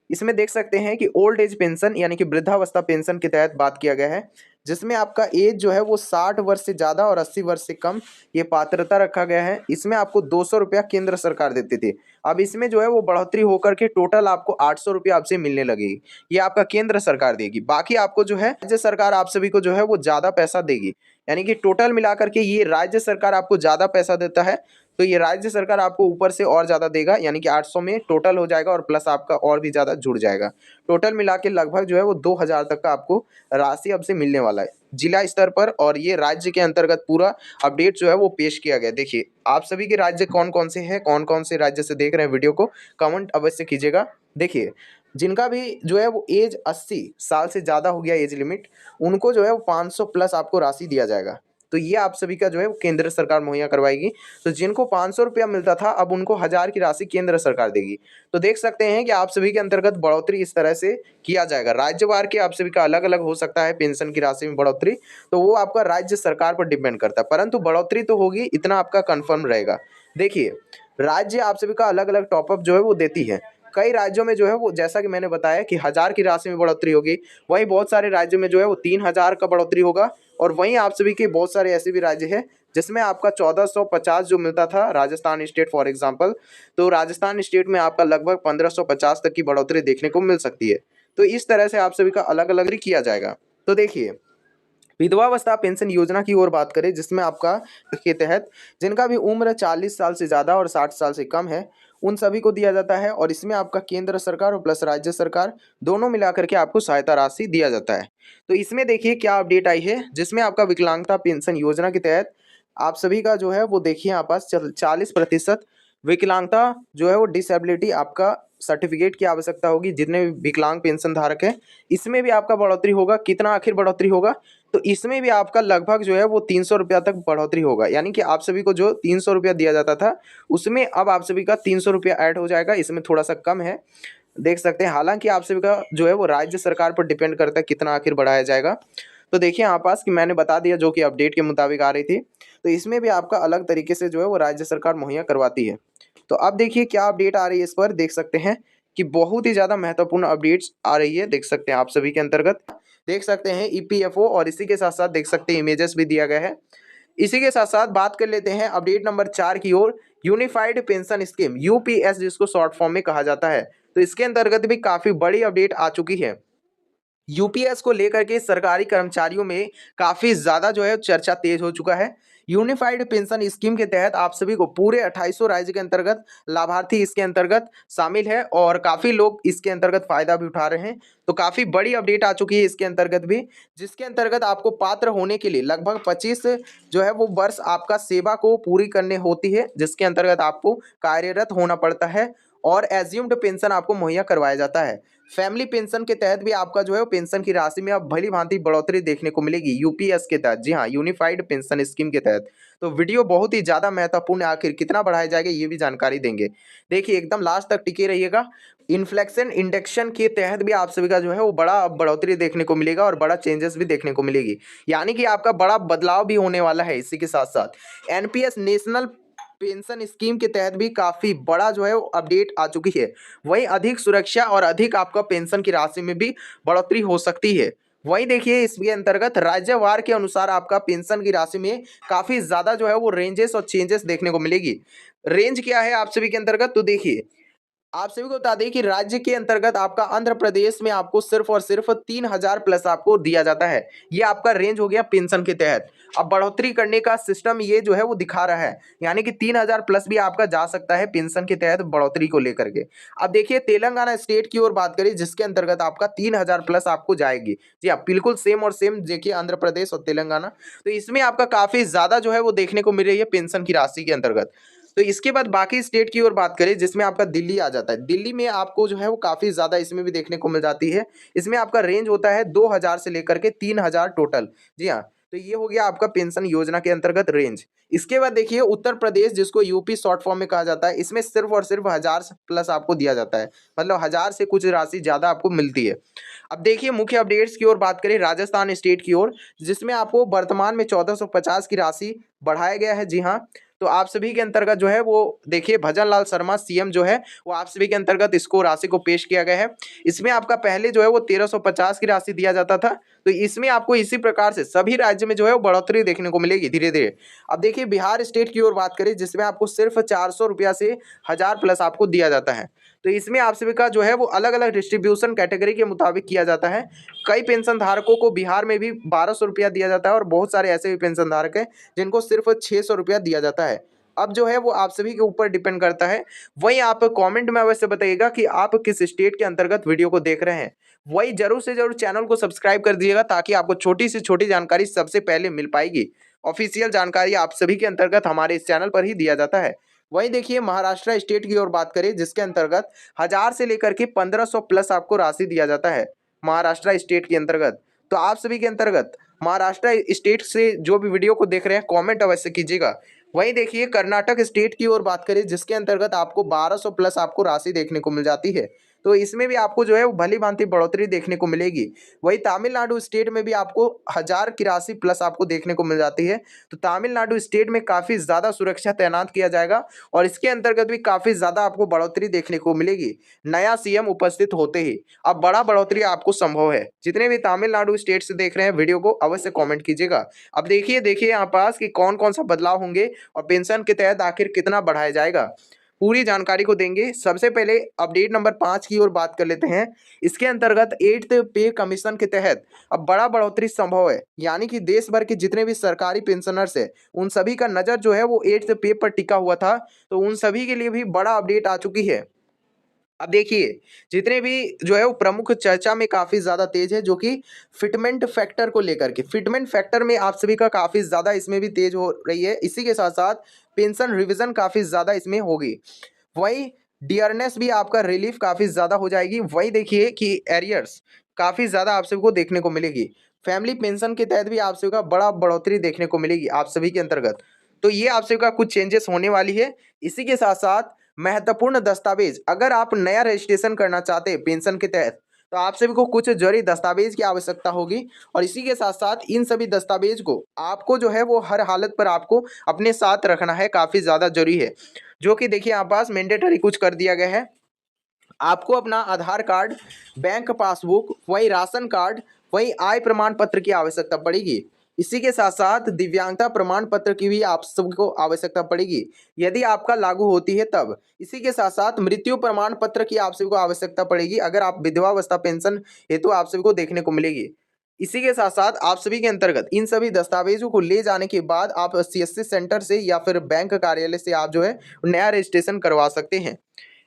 इसमें देख सकते हैं कि ओल्ड एज पेंशन यानी कि वृद्धावस्था पेंशन के तहत बात किया गया है, जिसमें आपका एज जो है वो 60 वर्ष से ज़्यादा और 80 वर्ष से कम ये पात्रता रखा गया है। इसमें आपको 200 रुपया केंद्र सरकार देती थी, अब इसमें जो है वो बढ़ोतरी होकर के टोटल आपको 800 रुपया आपसे मिलने लगेगी। ये आपका केंद्र सरकार देगी, बाकी आपको जो है राज्य सरकार आप सभी को जो है वो ज़्यादा पैसा देगी। यानी कि टोटल मिलाकर के ये राज्य सरकार आपको ज़्यादा पैसा देता है, तो ये राज्य सरकार आपको ऊपर से और ज़्यादा देगा, यानी कि 800 में टोटल हो जाएगा और प्लस आपका और भी ज़्यादा जुड़ जाएगा। टोटल मिला के लगभग जो है वो 2000 तक का आपको राशि अब से मिलने वाला है जिला स्तर पर, और ये राज्य के अंतर्गत पूरा अपडेट जो है वो पेश किया गया। देखिए आप सभी के राज्य कौन कौन से हैं, कौन कौन से राज्य से देख रहे हैं वीडियो को, कमेंट अवश्य कीजिएगा। देखिए जिनका भी जो है वो एज 80 साल से ज़्यादा हो गया एज लिमिट, उनको जो है वो 500 प्लस आपको राशि दिया जाएगा। तो ये आप सभी का जो है वो केंद्र सरकार मुहैया करवाएगी। तो जिनको 500 रुपया मिलता था अब उनको 1000 की राशि केंद्र सरकार देगी। तो देख सकते हैं कि आप सभी के अंतर्गत बढ़ोतरी इस तरह से किया जाएगा। राज्यवार के आप सभी का अलग अलग हो सकता है पेंशन की राशि में बढ़ोतरी, तो वो आपका राज्य सरकार पर डिपेंड करता है, परंतु बढ़ोतरी तो होगी, इतना आपका कन्फर्म रहेगा। देखिए राज्य आप सभी का अलग अलग टॉपअप जो है वो देती है। कई राज्यों में जो है वो जैसा कि मैंने बताया कि 1000 की राशि में बढ़ोतरी होगी, वहीं बहुत सारे राज्यों में जो है वो 3000 का बढ़ोतरी होगा। और वहीं आप सभी के बहुत सारे ऐसे भी राज्य हैं जिसमें आपका 1450 जो मिलता था, राजस्थान स्टेट फॉर एग्जांपल, तो राजस्थान स्टेट में आपका लगभग 1550 तक की बढ़ोतरी देखने को मिल सकती है। तो इस तरह से आप सभी का अलग अलग किया जाएगा। तो देखिए विधवावस्था पेंशन योजना की ओर बात करें, जिसमें आपका के तहत जिनका भी उम्र 40 साल से ज़्यादा और 60 साल से कम है उन सभी को दिया जाता है। और इसमें आपका केंद्र सरकार और प्लस राज्य सरकार दोनों मिलाकर के आपको सहायता राशि दिया जाता है। तो इसमें देखिए क्या अपडेट आई है, जिसमें आपका विकलांगता पेंशन योजना के तहत आप सभी का जो है वो देखिए यहाँ पास 40% विकलांगता जो है वो डिसेबिलिटी आपका सर्टिफिकेट की आवश्यकता होगी जितने भी विकलांग पेंशन धारक हैं। इसमें भी आपका बढ़ोतरी होगा। कितना आखिर बढ़ोतरी होगा, तो इसमें भी आपका लगभग जो है वो 300 रुपया तक बढ़ोतरी होगा। यानी कि आप सभी को जो 300 रुपया दिया जाता था उसमें अब आप सभी का 300 रुपया ऐड हो जाएगा। इसमें थोड़ा सा कम है, देख सकते हैं। हालांकि आप सभी का जो है वो राज्य सरकार पर डिपेंड करता है कितना आखिर बढ़ाया जाएगा। तो देखिए यहाँ पास कि मैंने बता दिया जो कि अपडेट के मुताबिक आ रही थी। तो इसमें भी आपका अलग तरीके से जो है वो राज्य सरकार मुहैया करवाती है। तो अब देखिए क्या अपडेट आ रही है, इस पर देख सकते हैं कि बहुत ही ज़्यादा महत्वपूर्ण अपडेट्स आ रही है। देख सकते हैं आप सभी के अंतर्गत देख सकते हैं ईपीएफओ, और इसी के साथ साथ देख सकते हैं इमेजेस भी दिया गया है। इसी के साथ साथ बात कर लेते हैं अपडेट नंबर 4 की ओर, यूनिफाइड पेंशन स्कीम यूपीएस जिसको शॉर्ट फॉर्म में कहा जाता है। तो इसके अंतर्गत भी काफ़ी बड़ी अपडेट आ चुकी है। यूपीएस को लेकर के सरकारी कर्मचारियों में काफ़ी ज़्यादा जो है चर्चा तेज हो चुका है। यूनिफाइड पेंशन स्कीम के तहत आप सभी को पूरे 2800 राज्य के अंतर्गत लाभार्थी इसके अंतर्गत शामिल है और काफ़ी लोग इसके अंतर्गत फ़ायदा भी उठा रहे हैं। तो काफ़ी बड़ी अपडेट आ चुकी है इसके अंतर्गत भी, जिसके अंतर्गत आपको पात्र होने के लिए लगभग 25 जो है वो वर्ष आपका सेवा को पूरी करने होती है, जिसके अंतर्गत आपको कार्यरत होना पड़ता है और एज्यूम्ड पेंशन आपको मुहैया करवाया जाता है। फैमिली पेंशन के तहत भी आपका जो है पेंशन की राशि में अब भली भांति बढ़ोतरी देखने को मिलेगी यूपीएस के तहत। जी हाँ, यूनिफाइड पेंशन स्कीम के तहत। तो वीडियो बहुत ही ज़्यादा महत्वपूर्ण है, आखिर कितना बढ़ाया जाएगा ये भी जानकारी देंगे। देखिए एकदम लास्ट तक टिके रहिएगा। इन्फ्लेक्शन इंडेक्शन के तहत भी आप सभी का जो है वो बड़ा बढ़ोतरी देखने को मिलेगा और बड़ा चेंजेस भी देखने को मिलेगी, यानी कि आपका बड़ा बदलाव भी होने वाला है। इसी के साथ साथ एनपीएस नेशनल पेंशन स्कीम के तहत भी काफी बड़ा जो है अपडेट आ चुकी है। वहीं अधिक सुरक्षा और अधिक आपका पेंशन की राशि में भी बढ़ोतरी हो सकती है। वहीं देखिए इसके अंतर्गत राज्यवार के अनुसार आपका पेंशन की राशि में काफी ज्यादा जो है वो रेंजेस और चेंजेस देखने को मिलेगी। रेंज क्या है आप सभी के अंतर्गत, तो देखिए आप सभी को बता दें कि राज्य के अंतर्गत आपका आंध्र प्रदेश में आपको सिर्फ और सिर्फ 3000 प्लस आपको दिया जाता है। ये आपका रेंज हो गया पेंशन के तहत। अब बढ़ोतरी करने का सिस्टम ये जो है वो दिखा रहा है, यानी कि 3000 प्लस भी आपका जा सकता है पेंशन के तहत बढ़ोतरी को लेकर के। अब देखिए तेलंगाना स्टेट की ओर बात करें जिसके अंतर्गत आपका 3000 प्लस आपको जाएगी। जी हाँ, बिल्कुल सेम और सेम देखिए आंध्र प्रदेश और तेलंगाना। तो इसमें आपका काफी ज्यादा जो है वो देखने को मिल रही है पेंशन की राशि के अंतर्गत। तो इसके बाद बाकी स्टेट की ओर बात करें जिसमें आपका दिल्ली आ जाता है। दिल्ली में आपको जो है वो काफ़ी ज़्यादा इसमें भी देखने को मिल जाती है। इसमें आपका रेंज होता है 2000 से लेकर के 3000 टोटल। जी हाँ, तो ये हो गया आपका पेंशन योजना के अंतर्गत रेंज। इसके बाद देखिए उत्तर प्रदेश जिसको यूपी शॉर्ट फॉर्म में कहा जाता है, इसमें सिर्फ और सिर्फ 1000 प्लस आपको दिया जाता है, मतलब 1000 से कुछ राशि ज़्यादा आपको मिलती है। अब देखिए मुख्य अपडेट्स की ओर बात करें राजस्थान स्टेट की ओर, जिसमें आपको वर्तमान में 1450 की राशि बढ़ाया गया है। जी हाँ, तो आप सभी के अंतर्गत जो है वो देखिए भजन लाल शर्मा सीएम जो है वो आप सभी के अंतर्गत इसको राशि को पेश किया गया है। इसमें आपका पहले जो है वो 1350 की राशि दिया जाता था, तो इसमें आपको इसी प्रकार से सभी राज्य में जो है वो बढ़ोतरी देखने को मिलेगी धीरे धीरे। अब देखिए बिहार स्टेट की ओर बात करें जिसमें आपको सिर्फ 400 रुपया से 1000 प्लस आपको दिया जाता है। तो इसमें आप सभी का जो है वो अलग अलग डिस्ट्रीब्यूशन कैटेगरी के मुताबिक किया जाता है। कई पेंशन धारकों को बिहार में भी 1200 रुपया दिया जाता है और बहुत सारे ऐसे भी पेंशन धारक हैं जिनको सिर्फ 600 रुपया दिया जाता है। अब जो है वो आप सभी के ऊपर डिपेंड करता है। वहीं आप कमेंट में अवश्य बताइएगा कि आप किस स्टेट के अंतर्गत वीडियो को देख रहे हैं। वही जरूर से जरूर चैनल को सब्सक्राइब कर दीजिएगा ताकि आपको छोटी से छोटी जानकारी सबसे पहले मिल पाएगी। ऑफिशियल जानकारी आप सभी के अंतर्गत हमारे इस चैनल पर ही दिया जाता है। वहीं देखिए महाराष्ट्र स्टेट की ओर बात करें जिसके अंतर्गत 1000 से लेकर के 1500 प्लस आपको राशि दिया जाता है महाराष्ट्र स्टेट के अंतर्गत। तो आप सभी के अंतर्गत महाराष्ट्र स्टेट से जो भी वीडियो को देख रहे हैं कमेंट अवश्य कीजिएगा। वहीं देखिए कर्नाटक स्टेट की ओर बात करें जिसके अंतर्गत आपको 1200 प्लस आपको राशि देखने को मिल जाती है, तो इसमें भी आपको जो है वो भली भांति बढ़ोतरी देखने को मिलेगी। वहीं तमिलनाडु स्टेट में भी आपको 1000 की राशि प्लस आपको देखने को मिल जाती है। तो तमिलनाडु स्टेट में काफ़ी ज़्यादा सुरक्षा तैनात किया जाएगा और इसके अंतर्गत भी काफ़ी ज़्यादा आपको बढ़ोतरी देखने को मिलेगी नया सीएम उपस्थित होते ही। अब बड़ा बढ़ोतरी आपको संभव है। जितने भी तमिलनाडु स्टेट से देख रहे हैं वीडियो को अवश्य कॉमेंट कीजिएगा। अब देखिए यहाँ पास कि कौन कौन सा बदलाव होंगे और पेंशन के तहत आखिर कितना बढ़ाया जाएगा। पूरी जानकारी को देंगे। सबसे पहले अपडेट नंबर 5 की ओर बात कर लेते हैं। इसके अंतर्गत 8th पे कमीशन के तहत अब बड़ा बढ़ोतरी संभव है, यानी कि देश भर के जितने भी सरकारी पेंशनर्स है उन सभी का नजर जो है वो 8th पे पर टिका हुआ था, तो उन सभी के लिए भी बड़ा अपडेट आ चुकी है। अब देखिए, जितने भी जो है वो प्रमुख चर्चा में काफी ज्यादा तेज है, जो कि फिटमेंट फैक्टर को लेकर के, फिटमेंट फैक्टर में आप सभी का काफी ज्यादा इसमें भी तेज हो रही है। इसी के साथ साथ पेंशन रिवीजन काफी ज्यादा इसमें होगी। वही डियरनेस भी आपका रिलीफ काफी ज्यादा हो जाएगी। वही देखिए कि एरियर्स काफी ज्यादा आप सभी को देखने को मिलेगी। फैमिली पेंशन के तहत भी आप सभी का बड़ा बढ़ोतरी देखने को मिलेगी आप सभी के अंतर्गत। तो ये आप सभी का कुछ चेंजेस होने वाली है। इसी के साथ साथ महत्वपूर्ण दस्तावेज, अगर आप नया रजिस्ट्रेशन करना चाहते हैं पेंशन के तहत, तो आप सभी को कुछ जरूरी दस्तावेज की आवश्यकता होगी। और इसी के साथ साथ इन सभी दस्तावेज को आपको जो है वो हर हालत पर आपको अपने साथ रखना है, काफी ज्यादा जरूरी है। जो कि देखिए यहाँ पास मैंडेटरी कुछ कर दिया गया है। आपको अपना आधार कार्ड, बैंक पासबुक, वही राशन कार्ड, वही आय प्रमाण पत्र की आवश्यकता पड़ेगी। इसी के साथ साथ दिव्यांगता प्रमाण पत्र की भी आप सबको आवश्यकता पड़ेगी, यदि आपका लागू होती है तब। इसी के साथ साथ मृत्यु प्रमाण पत्र की आप सभी को आवश्यकता पड़ेगी, अगर आप विधवावस्था पेंशन हेतु आप सभी को देखने को मिलेगी। इसी के साथ साथ आप सभी के अंतर्गत इन सभी दस्तावेजों को ले जाने के बाद आप सीएससी सेंटर से या फिर बैंक कार्यालय से आप जो है नया रजिस्ट्रेशन करवा सकते हैं।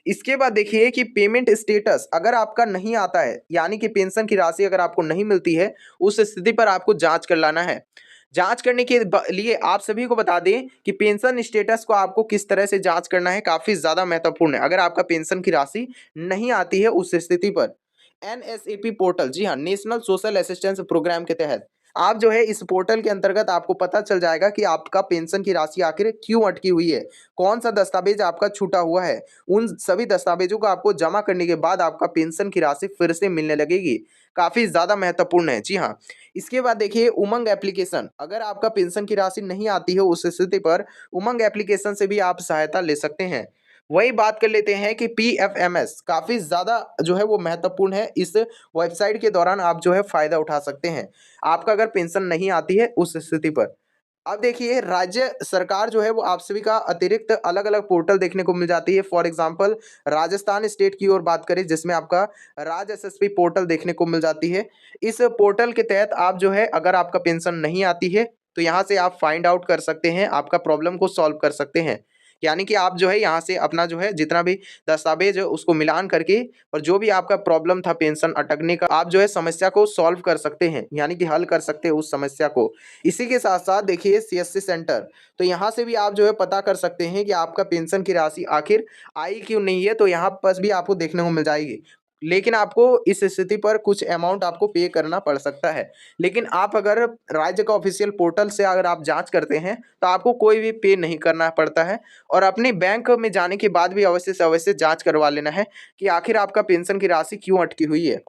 इसके बाद देखिए कि पेमेंट स्टेटस अगर आपका नहीं आता है, यानी कि पेंशन की राशि अगर आपको नहीं मिलती है, उस स्थिति पर आपको जांच कर लाना है। जांच करने के लिए आप सभी को बता दें कि पेंशन स्टेटस को आपको किस तरह से जांच करना है, काफी ज्यादा महत्वपूर्ण है। अगर आपका पेंशन की राशि नहीं आती है उस स्थिति पर एनएसएपी पोर्टल, जी हाँ, नेशनल सोशल असिस्टेंस प्रोग्राम के तहत आप जो है इस पोर्टल के अंतर्गत आपको पता चल जाएगा कि आपका पेंशन की राशि आखिर क्यों अटकी हुई है, कौन सा दस्तावेज आपका छूटा हुआ है। उन सभी दस्तावेजों को आपको जमा करने के बाद आपका पेंशन की राशि फिर से मिलने लगेगी। काफी ज्यादा महत्वपूर्ण है, जी हाँ। इसके बाद देखिए उमंग एप्लीकेशन, अगर आपका पेंशन की राशि नहीं आती है उस स्थिति पर उमंग एप्लीकेशन से भी आप सहायता ले सकते हैं। वही बात कर लेते हैं कि पीएफएमएस काफी ज्यादा जो है वो महत्वपूर्ण है। इस वेबसाइट के दौरान आप जो है फायदा उठा सकते हैं, आपका अगर पेंशन नहीं आती है उस स्थिति पर। अब देखिए राज्य सरकार जो है वो आप सभी का अतिरिक्त अलग अलग पोर्टल देखने को मिल जाती है। फॉर एग्जांपल राजस्थान स्टेट की ओर बात करें, जिसमें आपका राज एसएसपी पोर्टल देखने को मिल जाती है। इस पोर्टल के तहत आप जो है अगर आपका पेंशन नहीं आती है तो यहाँ से आप फाइंड आउट कर सकते हैं, आपका प्रॉब्लम को सॉल्व कर सकते हैं। यानी कि आप जो है यहाँ से अपना जो है जितना भी दस्तावेज है उसको मिलान करके और जो भी आपका प्रॉब्लम था पेंशन अटकने का, आप जो है समस्या को सॉल्व कर सकते हैं, यानी कि हल कर सकते हैं उस समस्या को। इसी के साथ साथ देखिए सीएससी सेंटर, तो यहाँ से भी आप जो है पता कर सकते हैं कि आपका पेंशन की राशि आखिर आई क्यों नहीं है, तो यहाँ पर भी आपको देखने को मिल जाएगी। लेकिन आपको इस स्थिति पर कुछ अमाउंट आपको पे करना पड़ सकता है। लेकिन आप अगर राज्य का ऑफिशियल पोर्टल से अगर आप जांच करते हैं तो आपको कोई भी पे नहीं करना पड़ता है। और अपने बैंक में जाने के बाद भी अवश्य से अवश्य जांच करवा लेना है कि आखिर आपका पेंशन की राशि क्यों अटकी हुई है।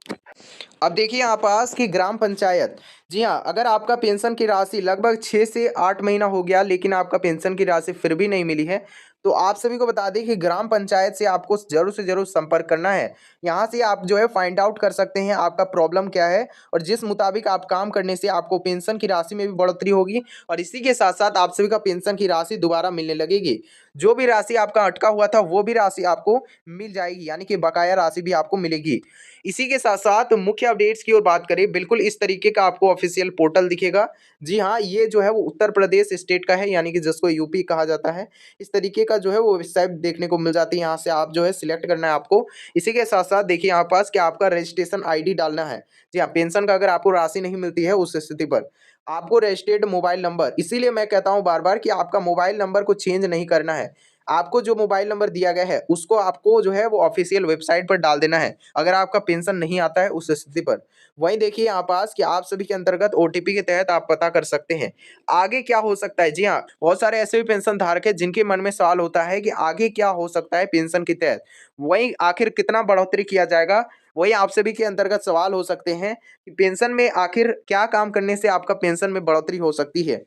अब देखिए यहाँ पास कि ग्राम पंचायत, जी हाँ, अगर आपका पेंशन की राशि लगभग 6 से 8 महीना हो गया लेकिन आपका पेंशन की राशि फिर भी नहीं मिली है, तो आप सभी को बता दें कि ग्राम पंचायत से आपको जरूर से जरूर संपर्क करना है। यहाँ से आप जो है फाइंड आउट कर सकते हैं आपका प्रॉब्लम क्या है और जिस मुताबिक आप काम करने से आपको पेंशन की राशि में भी बढ़ोतरी होगी और इसी के साथ साथ आप सभी का पेंशन की राशि दोबारा मिलने लगेगी। जो भी राशि आपका अटका हुआ था वो भी राशि आपको मिल जाएगी, यानी कि बकाया राशि भी आपको मिलेगी। इसी के साथ साथ मुख्य अपडेट्स की ओर बात करें, बिल्कुल इस तरीके का आपको ऑफिशियल पोर्टल दिखेगा। जी हाँ, ये जो है वो उत्तर प्रदेश स्टेट का है, यानी कि जिसको यूपी कहा जाता है। इस तरीके का जो है वो वेबसाइट देखने को मिल जाती है, यहाँ से आप जो है सिलेक्ट करना है आपको। इसी के साथ साथ देखिए यहाँ पास कि आपका रजिस्ट्रेशन आईडी डालना है। जी हाँ, पेंशन का अगर आपको राशि नहीं मिलती है उस स्थिति पर आपको रजिस्टर्ड मोबाइल नंबर, इसीलिए मैं कहता हूँ बार बार कि आपका मोबाइल नंबर को चेंज नहीं करना है। आपको जो मोबाइल नंबर दिया गया है उसको आपको जो है वो ऑफिशियल वेबसाइट पर डाल देना है अगर आपका पेंशन नहीं आता है उस स्थिति पर। वहीं देखिए यहाँ पास कि आप सभी के अंतर्गत ओटीपी के तहत आप पता कर सकते हैं आगे क्या हो सकता है। जी हाँ, बहुत सारे ऐसे भी पेंशन धारक है जिनके मन में सवाल होता है कि आगे क्या हो सकता है पेंशन के तहत, वहीं आखिर कितना बढ़ोतरी किया जाएगा। वही आप सभी के अंतर्गत सवाल हो सकते हैं कि पेंशन में आखिर क्या काम करने से आपका पेंशन में बढ़ोतरी हो सकती है।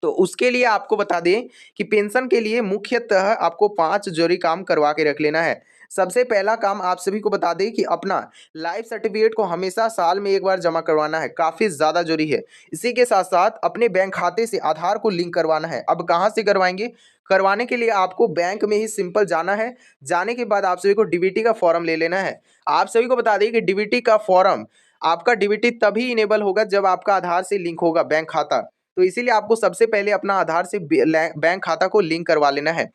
तो उसके लिए आपको बता दें कि पेंशन के लिए मुख्यतः आपको 5 जरूरी काम करवा के रख लेना है। सबसे पहला काम आप सभी को बता दें कि अपना लाइफ सर्टिफिकेट को हमेशा साल में एक बार जमा करवाना है, काफ़ी ज़्यादा जरूरी है। इसी के साथ साथ अपने बैंक खाते से आधार को लिंक करवाना है। अब कहाँ से करवाएंगे, करवाने के लिए आपको बैंक में ही सिंपल जाना है। जाने के बाद आप सभी को डीबीटी का फॉर्म ले लेना है। आप सभी को बता दें कि डीबीटी का फॉर्म, आपका डीबीटी तभी इनेबल होगा जब आपका आधार से लिंक होगा बैंक खाता। तो इसीलिए आपको सबसे पहले अपना आधार से बैंक खाता को लिंक करवा लेना है।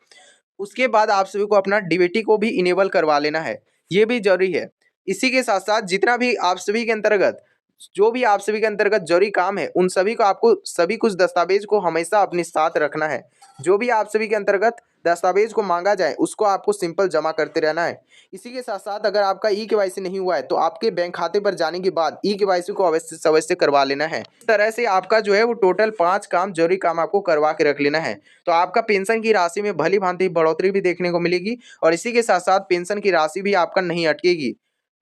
उसके बाद आप सभी को अपना डीबीटी को भी इनेबल करवा लेना है, ये भी जरूरी है। इसी के साथ साथ जितना भी आप सभी के अंतर्गत जो भी आप सभी के अंतर्गत जरूरी काम है, उन सभी को आपको सभी कुछ दस्तावेज को हमेशा अपने साथ रखना है। जो भी आप सभी के अंतर्गत दस्तावेज को मांगा जाए उसको आपको सिंपल जमा करते रहना है। इसी के साथ साथ अगर आपका ई-केवाईसी नहीं हुआ है तो आपके बैंक खाते पर जाने के बाद ई-केवाईसी को अवश्य से अवश्य करवा लेना है। इस तरह से आपका जो है वो टोटल 5 काम जरूरी काम आपको करवा के रख लेना है। तो आपका पेंशन की राशि में भली भांति बढ़ोतरी भी देखने को मिलेगी और इसी के साथ साथ पेंशन की राशि भी आपका नहीं अटकेगी।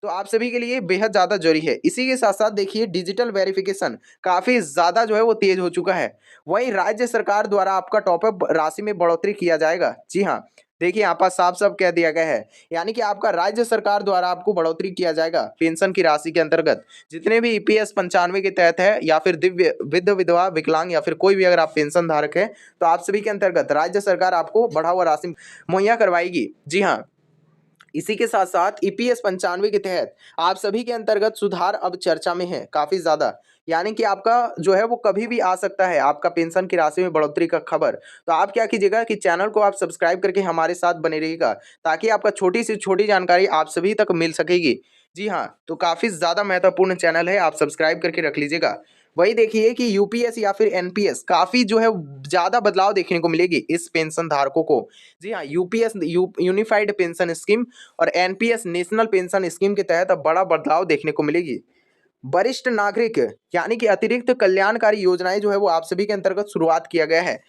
तो आप सभी के लिए बेहद ज़्यादा जरूरी है। इसी के साथ साथ देखिए डिजिटल वेरिफिकेशन काफ़ी ज़्यादा जो है वो तेज हो चुका है। वहीं राज्य सरकार द्वारा आपका टॉपअप राशि में बढ़ोतरी किया जाएगा। जी हाँ, देखिए यहाँ पर साफ साफ कह दिया गया है, यानी कि आपका राज्य सरकार द्वारा आपको बढ़ोतरी किया जाएगा पेंशन की राशि के अंतर्गत। जितने भी ईपीएस 95 के तहत है या फिर दिव्य वृद्ध विधवा विकलांग या फिर कोई भी अगर आप पेंशन धारक है तो आप सभी के अंतर्गत राज्य सरकार आपको बढ़ा हुआ राशि मुहैया करवाएगी। जी हाँ, इसी के साथ साथ ईपीएस 95 के तहत आप सभी के अंतर्गत सुधार अब चर्चा में है काफ़ी ज़्यादा, यानी कि आपका जो है वो कभी भी आ सकता है आपका पेंशन की राशि में बढ़ोतरी का खबर। तो आप क्या कीजिएगा कि चैनल को आप सब्सक्राइब करके हमारे साथ बने रहिएगा ताकि आपका छोटी से छोटी जानकारी आप सभी तक मिल सकेगी। जी हाँ, तो काफ़ी ज़्यादा महत्वपूर्ण चैनल है, आप सब्सक्राइब करके रख लीजिएगा। वही देखिए कि यूपीएस या फिर एनपीएस काफ़ी जो है ज़्यादा बदलाव देखने को मिलेगी इस पेंशन धारकों को। जी हाँ, यूपीएस यूनिफाइड पेंशन स्कीम और एनपीएस नेशनल पेंशन स्कीम के तहत अब बड़ा बदलाव देखने को मिलेगी। वरिष्ठ नागरिक यानी कि अतिरिक्त कल्याणकारी योजनाएं जो है वो आप सभी के अंतर्गत शुरुआत किया गया है।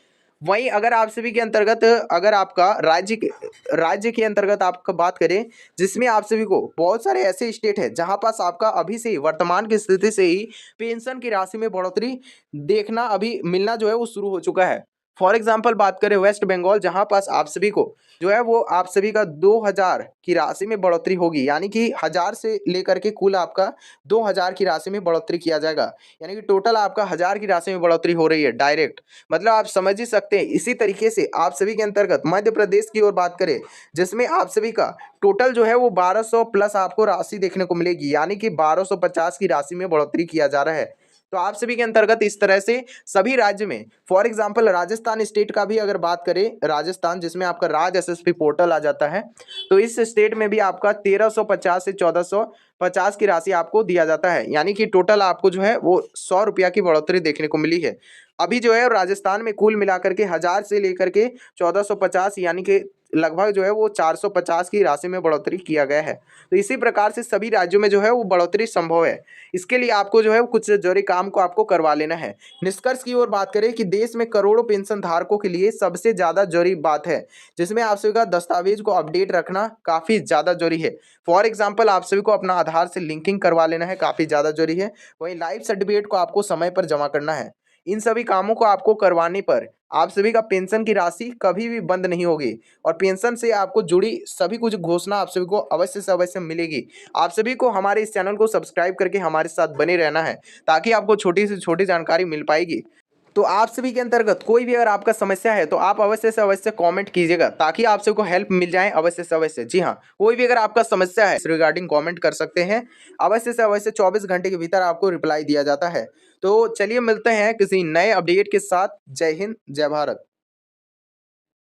वहीं अगर आप सभी के अंतर्गत अगर आपका राज्य के अंतर्गत आपका बात करें जिसमें आप सभी को बहुत सारे ऐसे स्टेट है जहां पास आपका अभी से ही वर्तमान की स्थिति से ही पेंशन की राशि में बढ़ोतरी देखना अभी मिलना जो है वो शुरू हो चुका है। फॉर एग्जाम्पल बात करें वेस्ट बंगाल, जहां पास आप सभी को जो है वो आप सभी का 2000 की राशि में बढ़ोतरी होगी, यानी कि 1000 से लेकर के कुल आपका 2000 की राशि में बढ़ोतरी किया जाएगा। यानी कि टोटल आपका 1000 की राशि में बढ़ोतरी हो रही है डायरेक्ट, मतलब आप समझ ही सकते हैं। इसी तरीके से आप सभी के अंतर्गत मध्य प्रदेश की ओर बात करें जिसमें आप सभी का टोटल जो है वो 1200 प्लस आपको राशि देखने को मिलेगी, यानी कि 1250 की राशि में बढ़ोतरी किया जा रहा है। तो आप सभी के अंतर्गत इस तरह से सभी राज्य में, फॉर एग्जांपल राजस्थान स्टेट का भी अगर बात करें, राजस्थान जिसमें आपका राज एसएसपी पोर्टल आ जाता है, तो इस स्टेट में भी आपका 1350 से 1450 की राशि आपको दिया जाता है, यानी कि टोटल आपको जो है वो 100 रुपया की बढ़ोतरी देखने को मिली है। अभी जो है राजस्थान में कुल मिलाकर के 1000 से लेकर के 1450 यानी कि लगभग जो है वो 450 की राशि में बढ़ोतरी किया गया है। तो इसी प्रकार से सभी राज्यों में जो है वो बढ़ोतरी संभव है। इसके लिए आपको जो है कुछ जरूरी काम को आपको करवा लेना है। निष्कर्ष की ओर बात करें कि देश में करोड़ों पेंशन धारकों के लिए सबसे ज़्यादा जरूरी बात है जिसमें आप सभी का दस्तावेज को अपडेट रखना काफ़ी ज़्यादा जरूरी है। फॉर एग्जाम्पल आप सभी को अपना आधार से लिंकिंग करवा लेना है, काफ़ी ज़्यादा जरूरी है। वहीं लाइफ सर्टिफिकेट को आपको समय पर जमा करना है। इन सभी कामों को आपको करवाने पर आप सभी का पेंशन की राशि कभी भी बंद नहीं होगी और पेंशन से आपको जुड़ी सभी कुछ घोषणा आप सभी को अवश्य से अवश्य मिलेगी। आप सभी को हमारे इस चैनल को सब्सक्राइब करके हमारे साथ बने रहना है ताकि आपको छोटी से छोटी जानकारी मिल पाएगी। तो आप सभी के अंतर्गत कोई भी अगर आपका समस्या है तो आप अवश्य से अवश्य कमेंट कीजिएगा ताकि आप सबको हेल्प मिल जाए अवश्य से अवश्य। जी हाँ, कोई भी अगर आपका समस्या है इस रिगार्डिंग कमेंट कर सकते हैं, अवश्य से अवश्य 24 घंटे के भीतर आपको रिप्लाई दिया जाता है। तो चलिए मिलते हैं किसी नए अपडेट के साथ। जय हिंद, जय भारत।